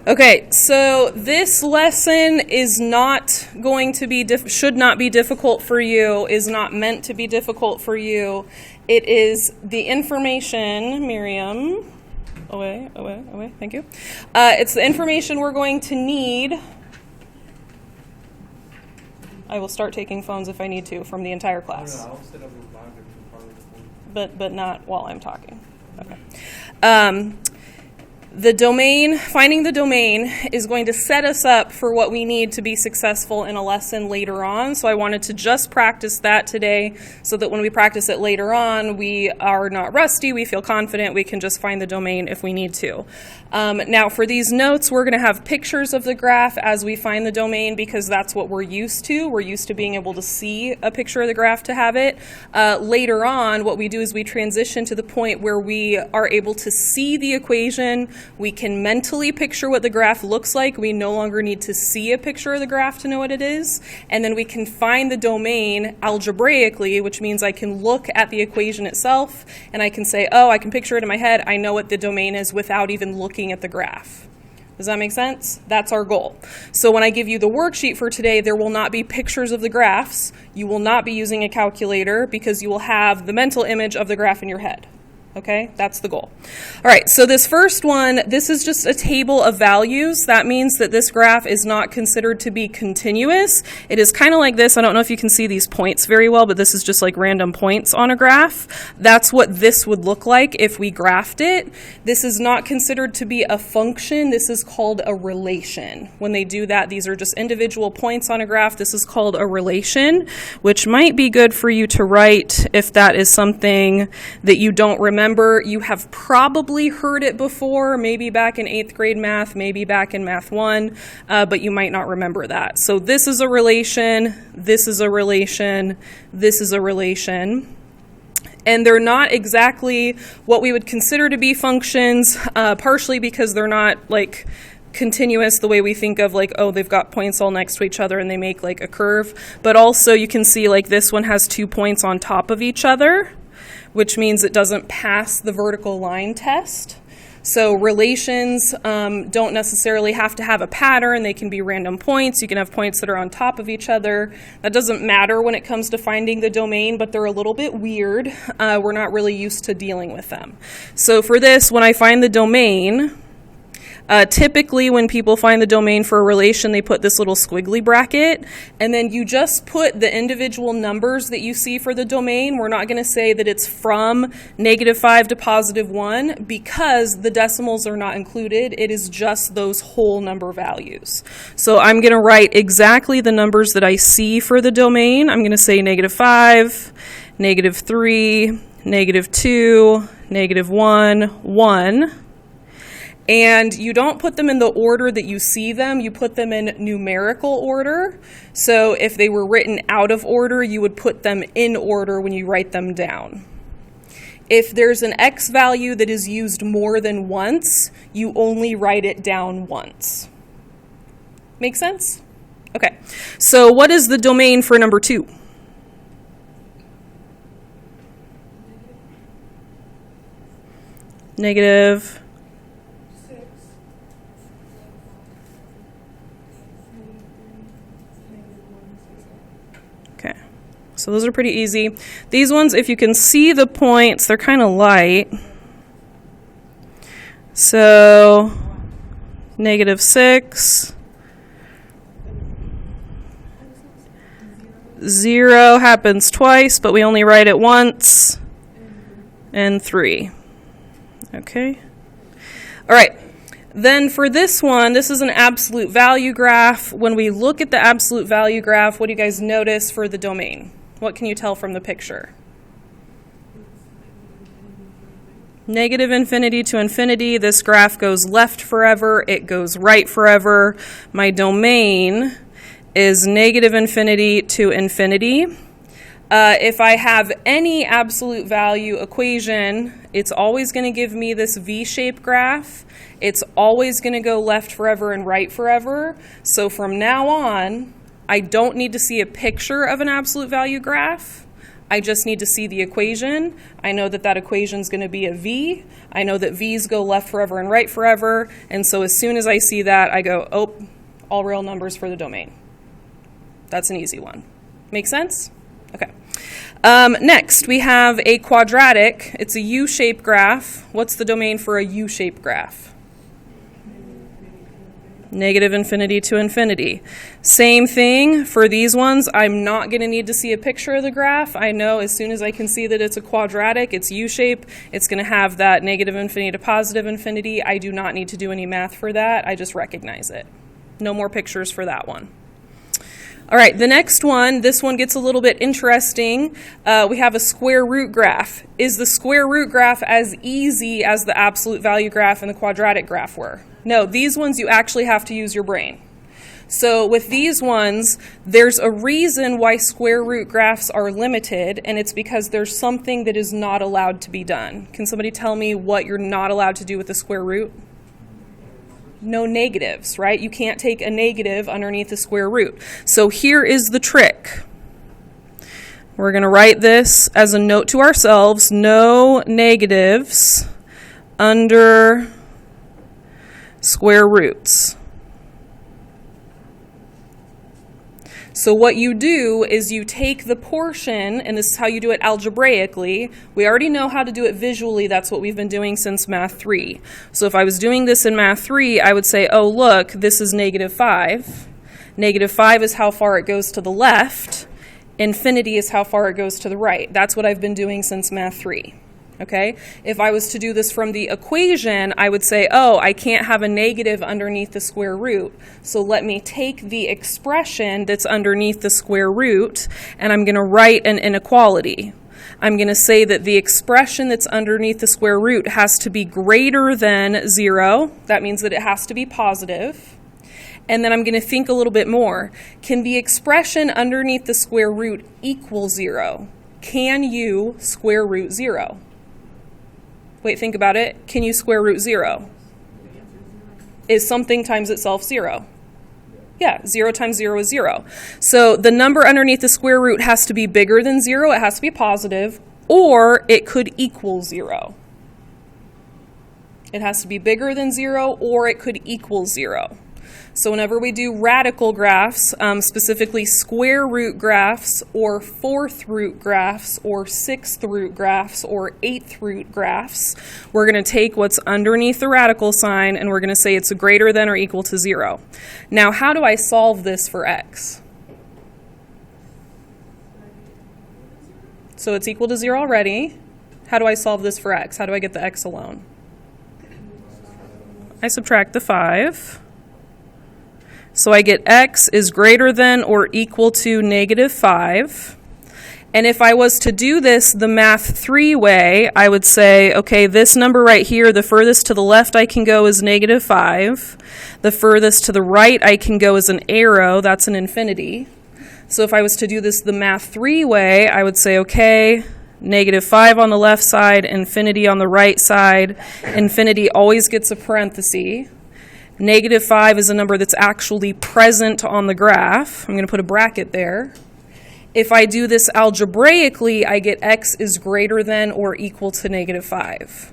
Okay, so this lesson is not going to be, should not be difficult for you, is not meant to be difficult for you. It is the information, Miriam, away, thank you. It's the information we're going to need. I will start taking phones if I need to from the entire class. But not while I'm talking. Okay. The domain, finding the domain is going to set us up for what we need to be successful in a lesson later on. So I wanted to just practice that today so that when we practice it later on, we are not rusty, we feel confident, we can just find the domain if we need to. Now for these notes, we're going to have pictures of the graph as we find the domain because that's what we're used to. We're used to being able to see a picture of the graph to have it. Later on, what we do is we transition to the point where we are able to see the equation. We can mentally picture what the graph looks like. We no longer need to see a picture of the graph to know what it is. And then we can find the domain algebraically, which means I can look at the equation itself and I can say, oh, I can picture it in my head. I know what the domain is without even looking at the graph. Does that make sense? That's our goal. So when I give you the worksheet for today, there will not be pictures of the graphs. You will not be using a calculator because you will have the mental image of the graph in your head. Okay, that's the goal. All right, so this first one, this is just a table of values. That means that this graph is not considered to be continuous. It is kind of like this. I don't know if you can see these points very well, but this is just like random points on a graph. That's what this would look like if we graphed it. This is not considered to be a function. This is called a relation. When they do that, these are just individual points on a graph. This is called a relation, which might be good for you to write if that is something that you don't remember. You have probably heard it before, maybe back in 8th grade math, maybe back in Math 1, but you might not remember that. So this is a relation, this is a relation, this is a relation. And they're not exactly what we would consider to be functions, partially because they're not like continuous the way we think of like, oh, they've got points all next to each other and they make like a curve. But also you can see like this one has 2 points on top of each other, which means it doesn't pass the vertical line test. So relations don't necessarily have to have a pattern. They can be random points. You can have points that are on top of each other. That doesn't matter when it comes to finding the domain, but they're a little bit weird. We're not really used to dealing with them. So for this, when I find the domain, typically when people find the domain for a relation, they put this little squiggly bracket, and then you just put the individual numbers that you see for the domain. We're not going to say that it's from -5 to +1 because the decimals are not included. It is just those whole number values. So I'm going to write exactly the numbers that I see for the domain. I'm going to say -5, -3, -2, -1, 1. And you don't put them in the order that you see them, you put them in numerical order. So if they were written out of order, you would put them in order when you write them down. If there's an x value that is used more than once, you only write it down once. Make sense? Okay, so what is the domain for number 2? Negative. So those are pretty easy. These ones, if you can see the points, they're kind of light. So -6, 0 happens twice, but we only write it once, and 3. Okay. All right. Then for this one, this is an absolute value graph. When we look at the absolute value graph, what do you guys notice for the domain? What can you tell from the picture? -infinity to infinity. This graph goes left forever. It goes right forever. My domain is -infinity to infinity. If I have any absolute value equation, it's always going to give me this V-shaped graph. It's always going to go left forever and right forever. So from now on, I don't need to see a picture of an absolute value graph. I just need to see the equation. I know that that equation is going to be a v. I know that v's go left forever and right forever. And so as soon as I see that, I go, oh, all real numbers for the domain. That's an easy one. Make sense? Okay. Next, we have a quadratic. It's a U-shaped graph. What's the domain for a U-shaped graph? Negative infinity to infinity. Same thing for these ones. I'm not going to need to see a picture of the graph. I know as soon as I can see that it's a quadratic, it's U-shape, it's going to have that negative infinity to positive infinity. I do not need to do any math for that. I just recognize it. No more pictures for that one. All right, the next one, this one gets a little bit interesting. We have a square root graph. Is the square root graph as easy as the absolute value graph and the quadratic graph were? No, these ones you actually have to use your brain. So with these ones, there's a reason why square root graphs are limited, and it's because there's something that is not allowed to be done. Can somebody tell me what you're not allowed to do with the square root? No negatives, right? You can't take a negative underneath the square root. So here is the trick. We're going to write this as a note to ourselves. No negatives under square roots. So what you do is you take the portion, and this is how you do it algebraically. We already know how to do it visually. That's what we've been doing since Math 3. So if I was doing this in Math 3, I would say, oh, look, this is negative 5. Negative 5 is how far it goes to the left. Infinity is how far it goes to the right. That's what I've been doing since Math 3. Okay? If I was to do this from the equation, I would say, oh, I can't have a negative underneath the square root. So let me take the expression that's underneath the square root, and I'm going to write an inequality. I'm going to say that the expression that's underneath the square root has to be greater than 0. That means that it has to be positive. And then I'm going to think a little bit more. Can the expression underneath the square root equal 0? Can you square root 0? Wait, think about it. Can you square root 0? Is something times itself 0? Yeah, 0 times 0 is 0. So the number underneath the square root has to be bigger than 0. It has to be positive, or it could equal 0. It has to be bigger than 0, or it could equal 0. So whenever we do radical graphs, specifically square root graphs or fourth root graphs or sixth root graphs or eighth root graphs, we're going to take what's underneath the radical sign and we're going to say it's greater than or equal to 0. Now, how do I solve this for x? So it's equal to 0 already. How do I solve this for x? How do I get the x alone? I subtract the 5. So I get x is greater than or equal to negative 5. And if I was to do this the Math 3 way, I would say, okay, this number right here, the furthest to the left I can go is negative 5. The furthest to the right I can go is an arrow. That's an infinity. So if I was to do this the Math 3 way, I would say, okay, negative 5 on the left side, infinity on the right side. Infinity always gets a parenthesis. Negative 5 is a number that's actually present on the graph. I'm going to put a bracket there. If I do this algebraically, I get x is greater than or equal to negative 5.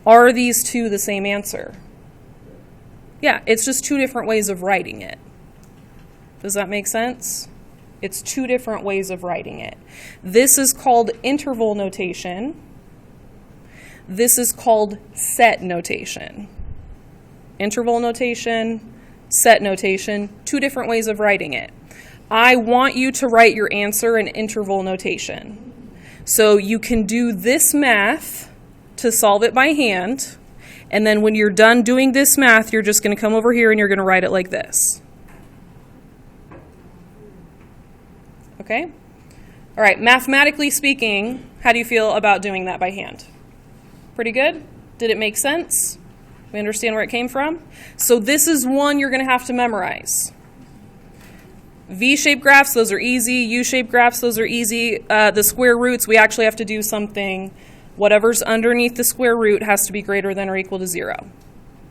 Are these two the same answer? Yeah, it's just two different ways of writing it. Does that make sense? It's two different ways of writing it. This is called interval notation. This is called set notation. Interval notation, set notation, two different ways of writing it. I want you to write your answer in interval notation. So you can do this math to solve it by hand, and then when you're done doing this math, you're just going to come over here and you're going to write it like this. Okay? All right, mathematically speaking, how do you feel about doing that by hand? Pretty good? Did it make sense? We understand where it came from? So this is one you're going to have to memorize. V-shaped graphs, those are easy. U-shaped graphs, those are easy. The square roots, we actually have to do something. Whatever's underneath the square root has to be greater than or equal to 0.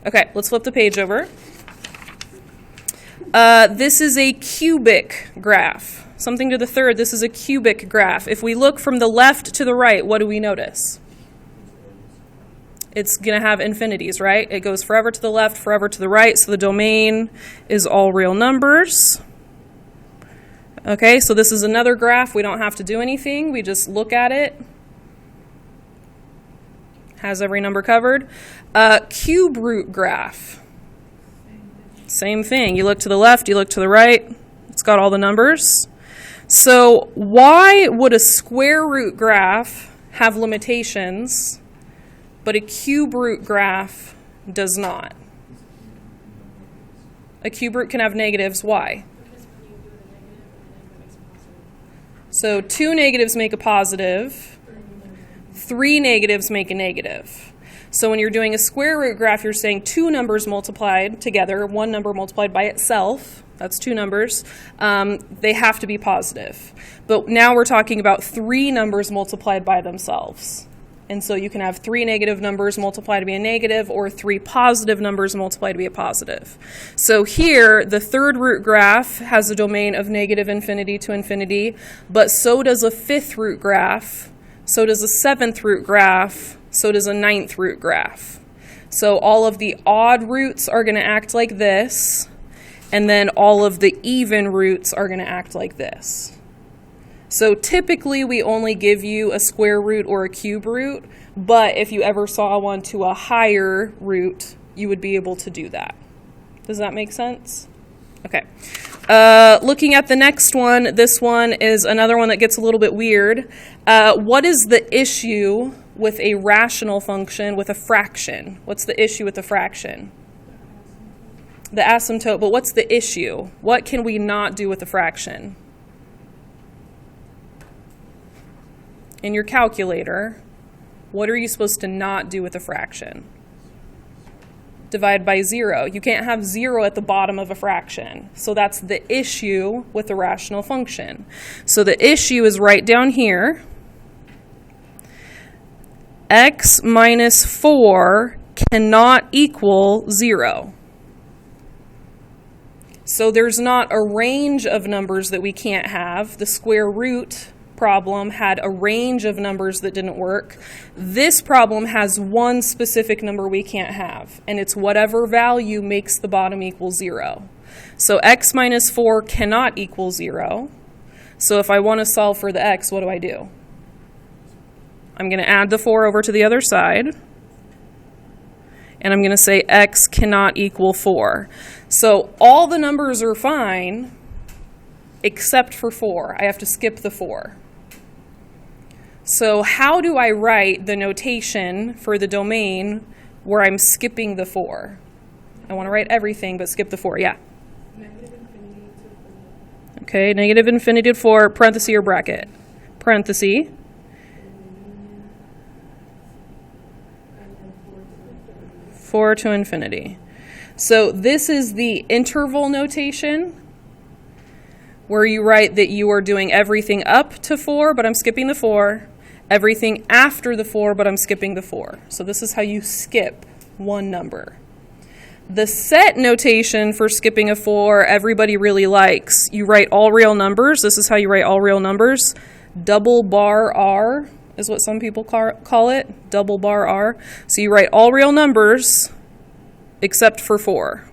Okay, let's flip the page over. This is a cubic graph. something to the third. This is a cubic graph. If we look from the left to the right, what do we notice? It's going to have infinities, right? It goes forever to the left, forever to the right, so the domain is all real numbers. Okay, so this is another graph. We don't have to do anything. We just look at it. Has every number covered. Cube root graph. Same thing. You look to the left, you look to the right. It's got all the numbers. So why would a square root graph have limitations, but a cube root graph does not? A cube root can have negatives. Why? So 2 negatives make a positive. 3 negatives make a negative. So when you're doing a square root graph, you're saying 2 numbers multiplied together, 1 number multiplied by itself, that's 2 numbers, they have to be positive. But now we're talking about 3 numbers multiplied by themselves. And so you can have 3 negative numbers multiplied to be a negative, or 3 positive numbers multiplied to be a positive. So here, the third root graph has a domain of negative infinity to infinity, but so does a 5th root graph, so does a 7th root graph, so does a 9th root graph. So all of the odd roots are going to act like this, and then all of the even roots are going to act like this. So typically we only give you a square root or a cube root, but if you ever saw one to a higher root, you would be able to do that. Does that make sense? Okay. Looking at the next one, this one is another one that gets a little bit weird. What is the issue with a rational function with a fraction? What's the issue with the fraction? The asymptote, but what's the issue? What can we not do with the fraction? In your calculator, what are you supposed to not do with a fraction? Divide by 0. You can't have 0 at the bottom of a fraction. So that's the issue with the rational function. So the issue is right down here. X minus 4 cannot equal 0. So there's not a range of numbers that we can't have. The square root problem had a range of numbers that didn't work. This problem has one specific number we can't have, and it's whatever value makes the bottom equal 0. So x minus 4 cannot equal 0. So if I want to solve for the x, what do? I'm going to add the 4 over to the other side, and I'm going to say x cannot equal 4. So all the numbers are fine except for 4. I have to skip the 4. So how do I write the notation for the domain where I'm skipping the 4? I want to write everything but skip the 4. Yeah? Negative infinity to 4. Okay, negative infinity to 4, parenthesis or bracket? Parenthesis. Four to infinity. So this is the interval notation where you write that you are doing everything up to 4, but I'm skipping the 4. Everything after the 4, but I'm skipping the 4. So this is how you skip one number. The set notation for skipping a 4, everybody really likes. You write all real numbers. This is how you write all real numbers. Double bar R is what some people call it. Double bar R. So you write all real numbers except for 4.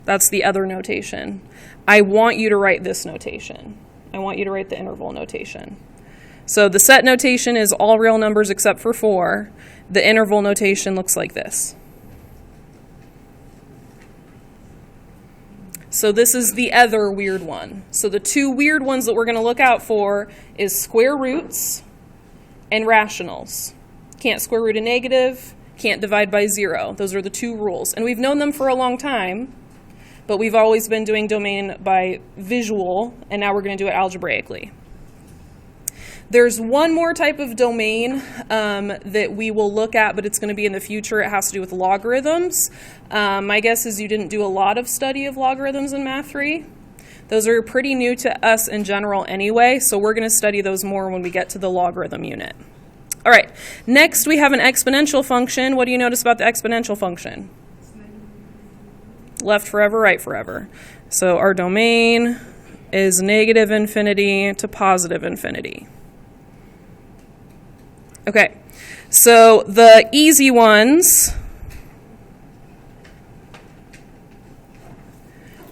That's the other notation. I want you to write this notation. I want you to write the interval notation. So the set notation is all real numbers except for 4. The interval notation looks like this. So this is the other weird one. So the two weird ones that we're going to look out for is square roots and rationals. Can't square root a negative, can't divide by 0. Those are the two rules. And we've known them for a long time, but we've always been doing domain by visual, and now we're going to do it algebraically. There's one more type of domain that we will look at, but it's going to be in the future. It has to do with logarithms. My guess is you didn't do a lot of study of logarithms in Math 3. Those are pretty new to us in general anyway, so we're going to study those more when we get to the logarithm unit. All right, next we have an exponential function. What do you notice about the exponential function? Left forever, right forever. So our domain is negative infinity to positive infinity. Okay, so the easy ones,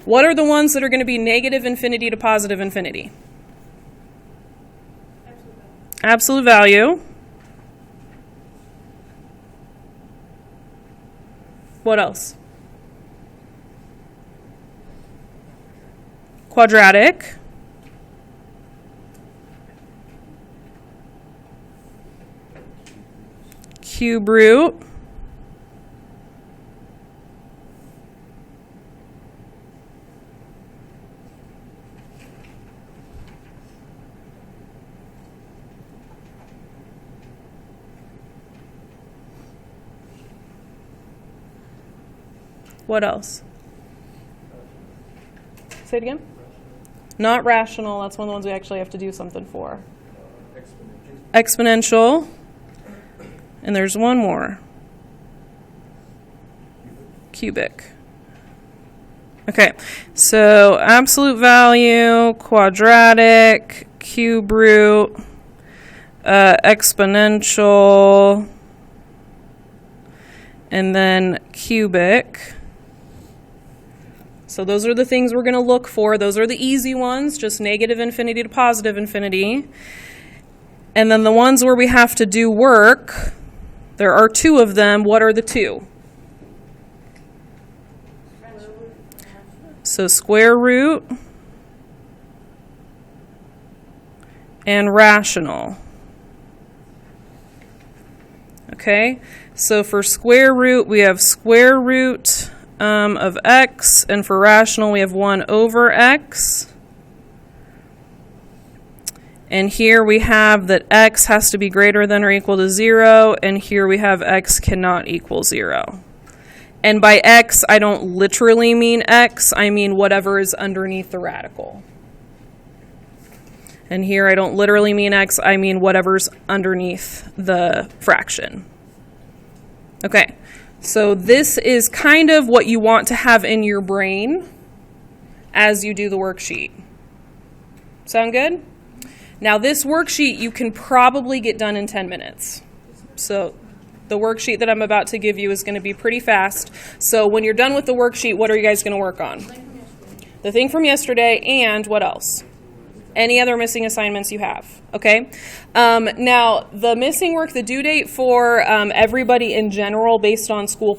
what are the ones that are going to be negative infinity to positive infinity? Absolute value. What else? Quadratic. Cube root. What else? Say it again. Not rational. That's one of the ones we actually have to do something for. Exponential. And there's one more. Cubic. Okay, so absolute value, quadratic, cube root, exponential, and then cubic. So those are the things we're going to look for. Those are the easy ones, just negative infinity to positive infinity. And then the ones where we have to do work, there are two of them. What are the two? So square root and rational. Okay, so for square root, we have square root of x, and for rational, we have 1 over x. And here we have that x has to be greater than or equal to 0, and here we have x cannot equal 0. And by x, I don't literally mean x, I mean whatever is underneath the radical. And here I don't literally mean x, I mean whatever's underneath the fraction. Okay, so this is kind of what you want to have in your brain as you do the worksheet. Sound good? Now this worksheet you can probably get done in 10 minutes. So the worksheet that I'm about to give you is going to be pretty fast. So when you're done with the worksheet, what are you guys going to work on? The thing from yesterday, and what else? Any other missing assignments you have, okay? Now, the missing work, the due date for everybody in general based on school